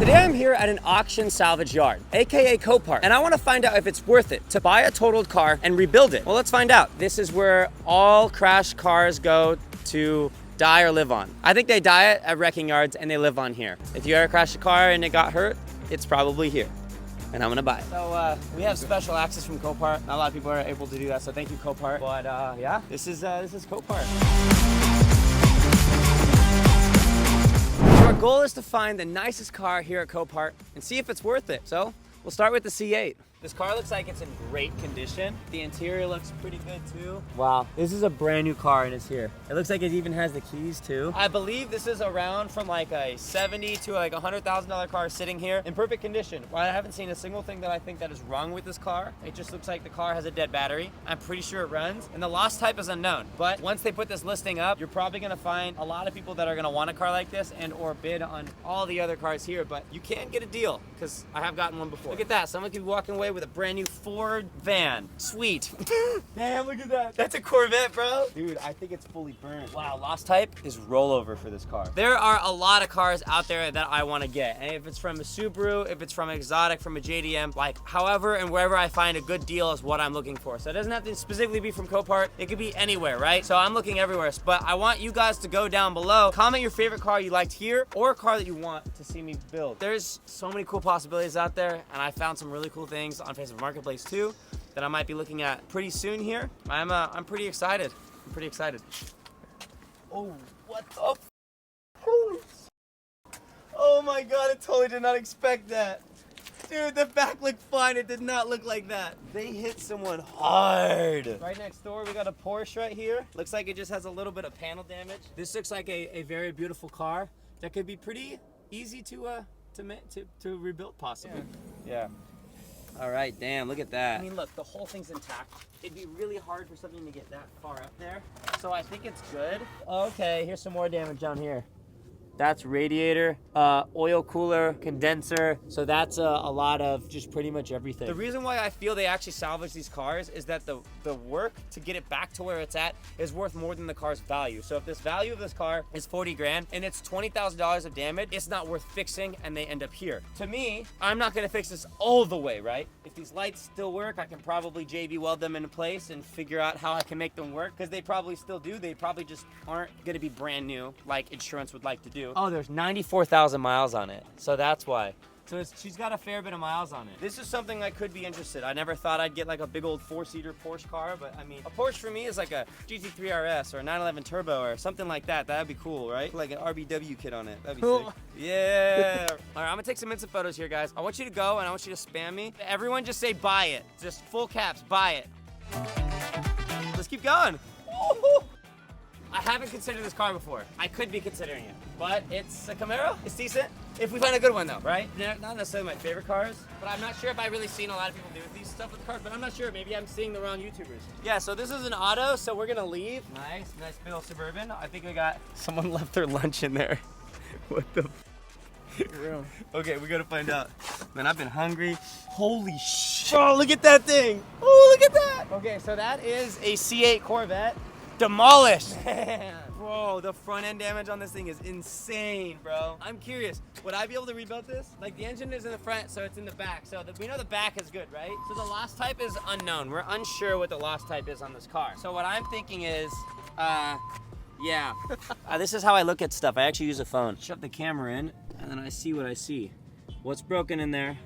Today I'm here at an auction salvage yard, aka Copart, and I want to find out if it's worth it to buy a totaled car and rebuild it. Well, let's find out. This is where all crashed cars go to die or live on. I think they die at wrecking yards and they live on here. If you ever crashed a car and it got hurt, it's probably here. And I'm gonna buy it. So we have special access from Copart. Not a lot of people are able to do that, so thank you, Copart. But yeah, this is Copart. Our goal is to find the nicest car here at Copart and see if it's worth it. So we'll start with the C8. This car looks like it's in great condition. The interior looks pretty good too. Wow, this is a brand new car and it's here. It looks like it even has the keys too. I believe this is around from like a $70,000 to like $100,000 car sitting here in perfect condition. Well, I haven't seen a single thing that I think that is wrong with this car. It just looks like the car has a dead battery. I'm pretty sure it runs, and the lost type is unknown. But once they put this listing up, you're probably gonna find a lot of people that are gonna want a car like this and or bid on all the other cars here, but you can get a deal because I have gotten one before. Look at that, someone could be walking away with a brand new Ford van. Sweet. Damn, look at that. That's a Corvette, bro. Dude, I think it's fully burned. Wow, lost type is rollover for this car. There are a lot of cars out there that I want to get. And if it's from a Subaru, if it's from an exotic, from a JDM, like however and wherever I find a good deal is what I'm looking for. So it doesn't have to specifically be from Copart. It could be anywhere, right? So I'm looking everywhere. But I want you guys to go down below, comment your favorite car you liked here or a car that you want to see me build. There's so many cool possibilities out there, and I found some really cool things on Facebook Marketplace too that I might be looking at pretty soon here. I'm pretty excited. I'm pretty excited. Oh, what the holy, oh my god, I totally did not expect that. Dude, the back looked fine. It did not look like that. They hit someone hard. Right next door, we got a Porsche right here. Looks like it just has a little bit of panel damage. This looks like a very beautiful car that could be pretty easy to rebuild possibly. Yeah. All right, damn, look at that. I mean, look, the whole thing's intact. It'd be really hard for something to get that far up there. So I think it's good. Okay, here's some more damage down here. That's radiator, oil cooler, condenser. So that's a lot of just pretty much everything. The reason why I feel they actually salvage these cars is that the work to get it back to where it's at is worth more than the car's value. So if this value of this car is 40 grand and it's $20,000 of damage, it's not worth fixing and they end up here. To me, I'm not gonna fix this all the way, right? If these lights still work, I can probably JB weld them into place and figure out how I can make them work, because they probably still do. They probably just aren't gonna be brand new like insurance would like to do. Oh, there's 94,000 miles on it, so that's why. So she's got a fair bit of miles on it. This is something I could be interested. I never thought I'd get like a big old 4-seater Porsche car, but I mean, a Porsche for me is like a GT3 RS or a 911 Turbo or something like that. That'd be cool, right? Like an RBW kit on it. That'd be sick. Yeah. All right, I'm gonna take some instant photos here, guys. I want you to go and I want you to spam me. Everyone just say buy it. Just full caps, buy it. Let's keep going. Woo-hoo. I haven't considered this car before. I could be considering it, but it's a Camaro. It's decent. If we find a good one though, right? They're not necessarily my favorite cars, but I'm not sure if I've really seen a lot of people do these stuff with cars, but I'm not sure. Maybe I'm seeing the wrong YouTubers. Yeah, so this is an auto, so we're gonna leave. Nice big old Suburban. I think we got, someone left their lunch in there. What the room. Okay, we gotta find out. Man, I've been hungry. Holy shit. Oh, look at that thing. Oh, look at that. Okay, so that is a C8 Corvette. Demolished. Bro, the front end damage on this thing is insane, bro. I'm curious, would I be able to rebuild this? Like, the engine is in the front, so it's in the back. So we know the back is good, right? So the lost type is unknown. We're unsure what the lost type is on this car. So what I'm thinking is, yeah. This is how I look at stuff. I actually use a phone. Shove the camera in, and then I see what I see. What's broken in there?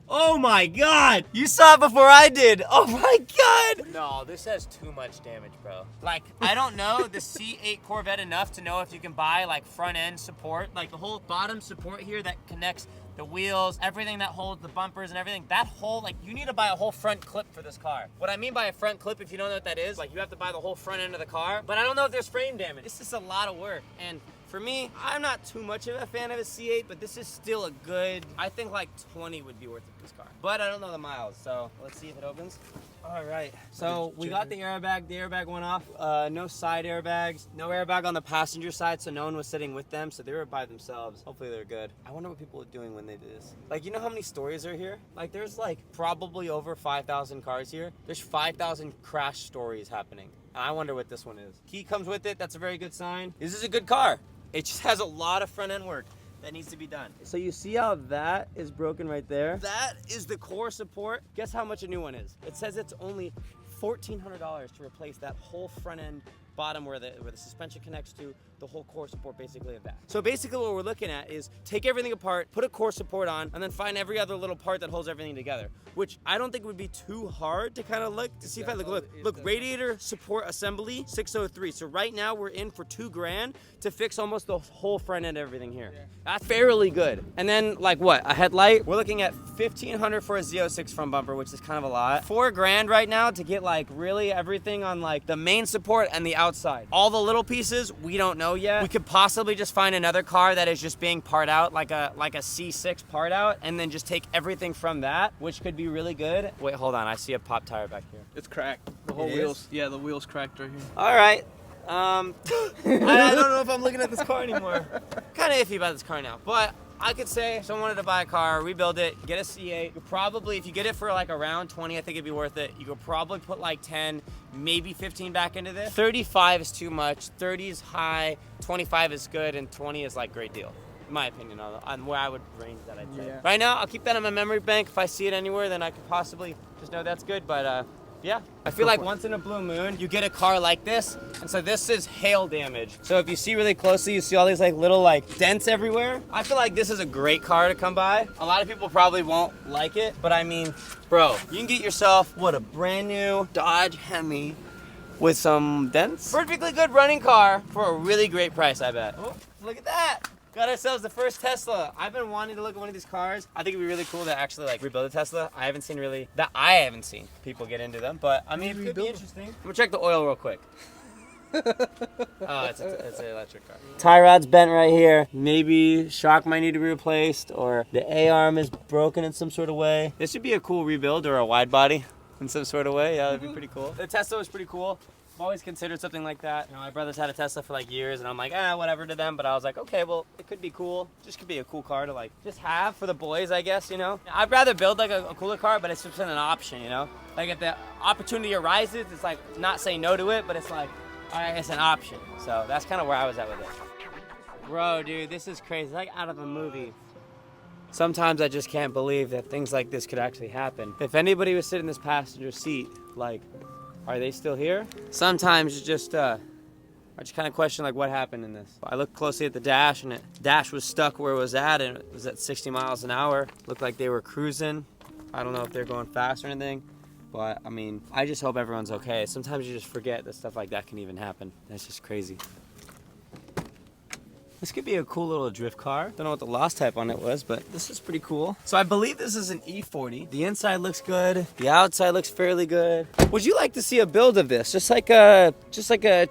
Oh my god! You saw it before I did! Oh my god! No, this has too much damage, bro. Like, I don't know the C8 Corvette enough to know if you can buy like front end support, like the whole bottom support here that connects the wheels, everything that holds the bumpers and everything. That whole, like, you need to buy a whole front clip for this car. What I mean by a front clip, if you don't know what that is, like, you have to buy the whole front end of the car. But I don't know if there's frame damage. It's just a lot of work. And for me, I'm not too much of a fan of a C8, but this is still a good, I think like 20 would be worth it for this car. But I don't know the miles, so let's see if it opens. All right, so we got the airbag went off. No side airbags, no airbag on the passenger side, so no one was sitting with them, so they were by themselves. Hopefully they're good. I wonder what people are doing when they do this. Like, you know how many stories are here? Like, there's like probably over 5,000 cars here. There's 5,000 crash stories happening. And I wonder what this one is. Key comes with it, that's a very good sign. This is a good car. It just has a lot of front end work. that needs to be done. So you see how that is broken right there? That is the core support. Guess how much a new one is? It says it's only $1,400 to replace that whole front end bottom where the suspension connects to the whole core support basically of that. So basically what we're looking at is take everything apart, put a core support on, and then find every other little part that holds everything together, which I don't think would be too hard to kind of look to see if I look radiator support assembly 603. So right now we're in for $2,000 to fix almost the whole front end of everything here. Yeah. That's fairly good. And then like what, a headlight? We're looking at $1,500 for a Z06 front bumper, which is kind of a lot. $4,000 right now to get like really everything on like the main support and the outside. All the little pieces, we don't know yet. We could possibly just find another car that is just being part out, like a C6 part out, and then just take everythting from that, which could be really good. Wait, hold on, I see a pop tire back here. It's cracked. The whole wheels, yeah, the wheel's cracked right here. All right. I don't know if I'm looking at this car anymore. Kind of iffy about this car now, but I could say if someone wanted to buy a car, rebuild it, get a C8. You could probably, if you get it for like around 20, I think it'd be worth it. You could probably put like 10, maybe 15 back into this. 35 is too much, 30 is high, 25 is good, and 20 is like great deal. In my opinion, on where I would range that, I'd say. Yeah. Right now, I'll keep that in my memory bank. If I see it anywhere, then I could possibly just know that's good, but yeah. I feel like once in a blue moon, you get a car like this, and so this is hail damage. So if you see really closely, you see all these like little like dents everywhere. I feel like this is a great car to come by. A lot of people probably won't like it, but I mean, bro, you can get yourself, what, a brand new Dodge Hemi with some dents? Perfectly good running car for a really great price, I bet. Oh, look at that. Got ourselves the first Tesla. I've been wanting to look at one of these cars. I think it'd be really cool to actually like rebuild a Tesla. I haven't seen people get into them, but I mean, it could be interesting. I'm gonna check the oil real quick. Oh, it's an electric car. Tie rod's bent right here. Maybe shock might need to be replaced, or the A-arm is broken in some sort of way. This would be a cool rebuild or a wide body in some sort of way. Yeah, that'd be pretty cool. The Tesla was pretty cool. I've always considered something like that. You know, my brother's had a Tesla for like years, and I'm like, whatever to them. But I was like, okay, well, it could be cool. Just could be a cool car to like just have for the boys, I guess, you know? I'd rather build like a cooler car, but it's just an option, you know? Like if the opportunity arises, it's like not say no to it, but it's like, all right, it's an option. So that's kind of where I was at with it. Bro, dude, this is crazy. It's like out of a movie. Sometimes I just can't believe that things like this could actually happen. If anybody was sitting in this passenger seat, like, are they still here? Sometimes you just, I just kind of question like what happened in this. I looked closely at the dash, and the dash was stuck where it was at, and it was at 60 miles an hour. Looked like they were cruising. I don't know if they're going fast or anything, but I mean, I just hope everyone's okay. Sometimes you just forget that stuff like that can even happen. That's just crazy. This could be a cool little drift car. Don't know what the loss type on it was, but this is pretty cool. So I believe this is an E40. The inside looks good. The outside looks fairly good. Would you like to see a build of this? Just like a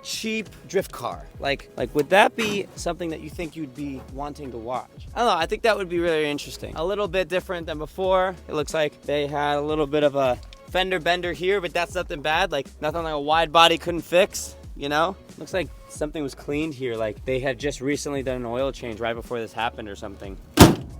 cheap drift car. Like would that be something that you think you'd be wanting to watch? I don't know, I think that would be really interesting. A little bit different than before. It looks like they had a little bit of a fender bender here, but that's nothing bad. Like nothing like a wide body couldn't fix, you know? Looks like something was cleaned here, like they had just recently done an oil change right before this happened or something.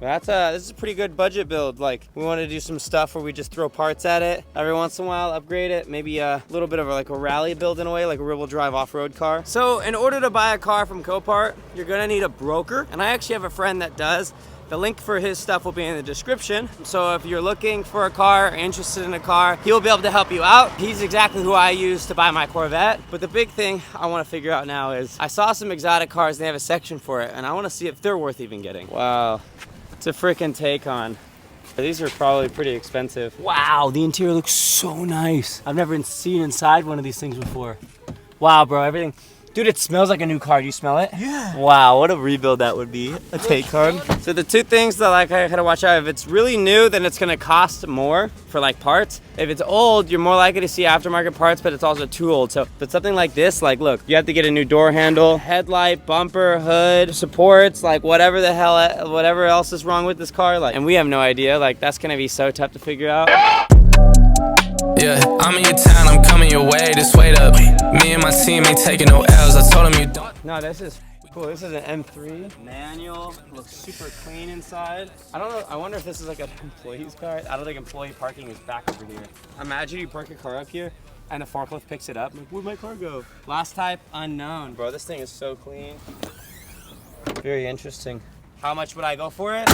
But this is a pretty good budget build. Like we want to do some stuff where we just throw parts at it every once in a while, upgrade it, maybe a little bit of like a rally build in a way, like a rear-wheel drive off-road car. So in order to buy a car from Copart, you're gonna need a broker, and I actually have a friend that does. The link for his stuff will be in the description. So if you're looking for a car, interested in a car, he'll be able to help you out. He's exactly who I use to buy my Corvette. But the big thing I want to figure out now is I saw some exotic cars and they have a section for it, and I want to see if they're worth even getting. Wow, it's a freaking Taycan. These are probably pretty expensive. Wow, the interior looks so nice. I've never seen inside one of these things before. Wow, bro, everything. Dude, it smells like a new car. Do you smell it? Yeah. Wow, what a rebuild that would be. A Taycan. So the two things that like I gotta watch out, if it's really new, then it's gonna cost more for like parts. If it's old, you're more likely to see aftermarket parts, but it's also too old. So, but something like this, like look, you have to get a new door handle, headlight, bumper, hood, supports, like whatever the hell, whatever else is wrong with this car. Like, and we have no idea. Like that's gonna be so tough to figure out. Yeah, I'm in your town, I'm coming your way, just wait up. Me and my team ain't taking no L's, I told them you don't. No, this is cool. This is an M3 manual. Looks super clean inside. I don't know, I wonder if this is like an employee's car. I don't think employee parking is back over here. Imagine you park your car up here and the forklift picks it up. Like, where'd my car go? Last type, unknown. Bro, this thing is so clean. Very interesting. How much would I go for it?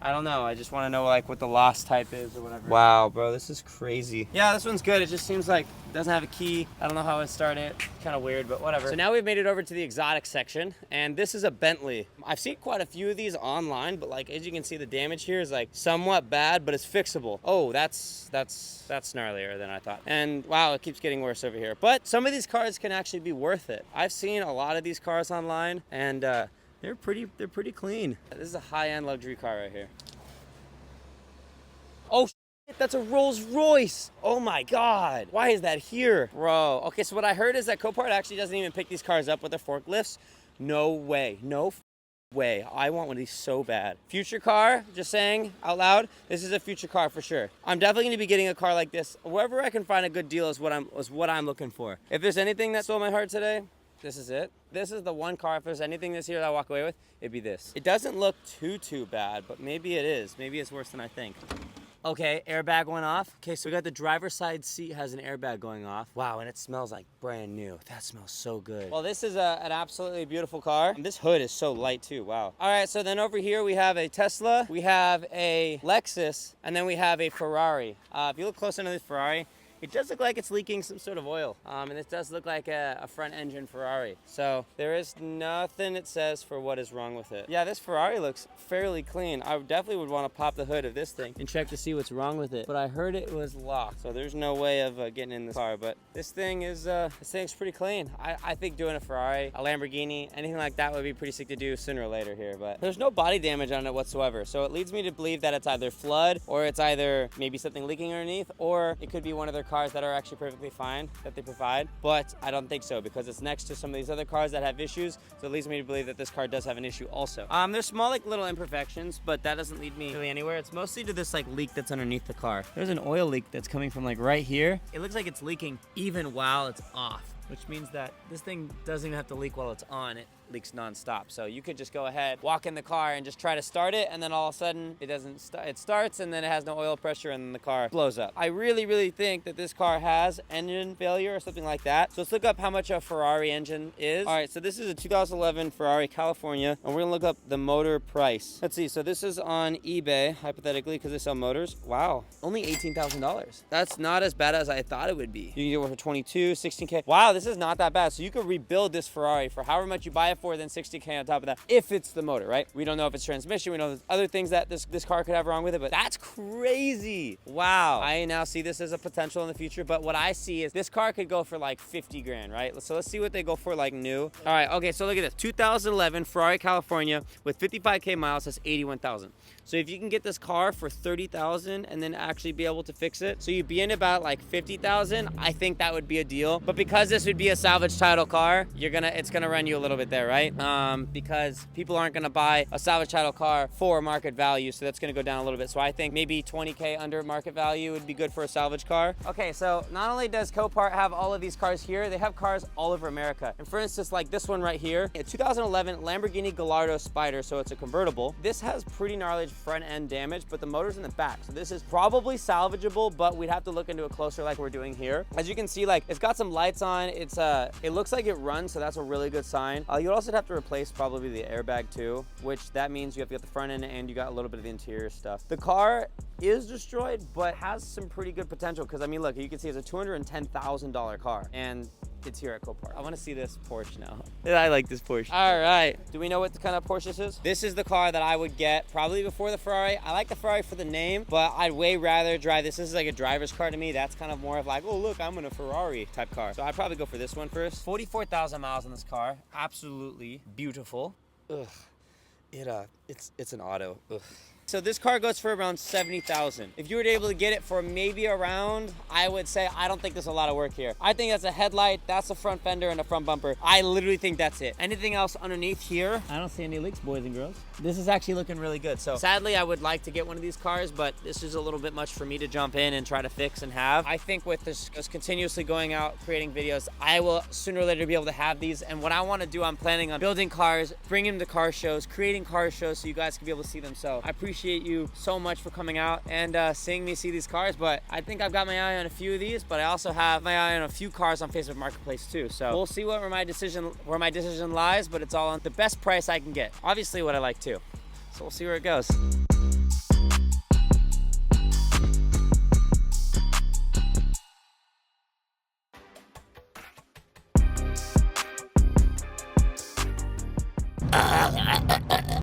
I don't know. I just want to know like what the loss type is or whatever. Wow, bro, this is crazy. Yeah, this one's good. It just seems like it doesn't have a key. I don't know how I start it. Kind of weird, but whatever. So now we've made it over to the exotic section, and this is a Bentley. I've seen quite a few of these online, but like as you can see, the damage here is like somewhat bad, but it's fixable. Oh, that's gnarlier than I thought. And wow, it keeps getting worse over here. But some of these cars can actually be worth it. I've seen a lot of these cars online, and they're pretty clean. This is a high-end luxury car right here. Oh shit, that's a Rolls Royce. Oh my God. Why is that here? Bro. Okay, so what I heard is that Copart actually doesn't even pick these cars up with their forklifts. No way. No way. I want one of these so bad. Future car, just saying out loud, this is a future car for sure. I'm definitely gonna be getting a car like this. Wherever I can find a good deal is what I'm looking for. If there's anything that stole my heart today, this is it. This is the one car, if there's anything this year that I walk away with, it'd be this. It doesn't look too bad, but maybe it is. Maybe it's worse than I think. Okay, airbag went off. Okay, so we got the driver's side seat has an airbag going off. Wow, and it smells like brand new. That smells so good. Well, this is an absolutely beautiful car. And this hood is so light too, wow. All right, so then over here we have a Tesla, we have a Lexus, and then we have a Ferrari. If you look close into this Ferrari, it does look like it's leaking some sort of oil. And it does look like a front engine Ferrari. So there is nothing it says for what is wrong with it. Yeah, this Ferrari looks fairly clean. I definitely would want to pop the hood of this thing and check to see what's wrong with it. But I heard it was locked. So there's no way of getting in this car. But this thing is, this thing's pretty clean. I think doing a Ferrari, a Lamborghini, anything like that would be pretty sick to do sooner or later here. But there's no body damage on it whatsoever. So it leads me to believe that it's either flood, or it's either maybe something leaking underneath, or it could be one of their cars that are actually perfectly fine that they provide, but I don't think so because it's next to some of these other cars that have issues, so it leads me to believe that this car does have an issue also. There's small like little imperfections, but that doesn't lead me really anywhere. It's mostly to this like leak that's underneath the car. There's an oil leak that's coming from like right here. It looks like it's leaking even while it's off, which means that this thing doesn't even have to leak while it's on. It leaks nonstop. So you could just go ahead, walk in the car and just try to start it, and then all of a sudden it doesn't it starts, and then it has no oil pressure, and then the car blows up. I really think that this car has engine failure or something like that. So let's look up how much a Ferrari engine is. All right, so this is a 2011 Ferrari California, and we're gonna look up the motor price. Let's see, so this is on eBay, hypothetically, because they sell motors. Wow, only $18,000. That's not as bad as I thought it would be. You can get one for 22, 16K. Wow, this is not that bad. So you could rebuild this Ferrari for however much you buy it for, then 60K on top of that, if it's the motor, right? We don't know if it's transmission. We know there's other things that this car could have wrong with it, but that's crazy. Wow. I now see this as a potential in the future, but what I see is this car could go for like 50 grand, right? So let's see what they go for like new. All right, okay, so look at this. 2011 Ferrari California with 55K miles has 81,000. So if you can get this car for 30,000 and then actually be able to fix it, so you'd be in about like 50,000, I think that would be a deal. But because this would be a salvage title car, it's gonna run you a little bit there, right? Because people aren't gonna buy a salvage title car for market value, so that's gonna go down a little bit. So I think maybe 20K under market value would be good for a salvage car. Okay, so not only does Copart have all of these cars here, they have cars all over America. And for instance, like this one right here, a 2011 Lamborghini Gallardo Spider, so it's a convertible. This has pretty gnarly front end damage, but the motor's in the back. So this is probably salvageable, but we'd have to look into it closer like we're doing here. As you can see, like it's got some lights on. It looks like it runs, so that's a really good sign. You also have to replace probably the airbag too, which that means you have to get the front end and you got a little bit of the interior stuff. The car is destroyed, but has some pretty good potential because I mean, look, you can see it's a $210,000 car and it's here at Copart. I want to see this Porsche now. I like this Porsche. All right, do we know what the kind of Porsche this is? This is the car that I would get probably before the Ferrari. I like the Ferrari for the name, but I'd way rather drive this. This is like a driver's car to me. That's kind of more of like, oh look, I'm in a Ferrari type car. So I'd probably go for this one first. 44,000 miles on this car. Absolutely beautiful. Ugh, it's an auto. Ugh. So this car goes for around 70,000. If you were able to get it for maybe around, I would say, I don't think there's a lot of work here. I think that's a headlight, that's a front fender, and a front bumper. I literally think that's it. Anything else underneath here, I don't see any leaks, boys and girls. This is actually looking really good. So sadly, I would like to get one of these cars, but this is a little bit much for me to jump in and try to fix and have. I think with this continuously going out, creating videos, I will sooner or later be able to have these. And what I want to do, I'm planning on building cars, bringing them to car shows, creating car shows so you guys can be able to see them. So I appreciate you so much for coming out and seeing me see these cars, but I think I've got my eye on a few of these, but I also have my eye on a few cars on Facebook Marketplace too. So we'll see where my decision lies, but it's all on the best price I can get. Obviously what I like too. So we'll see where it goes.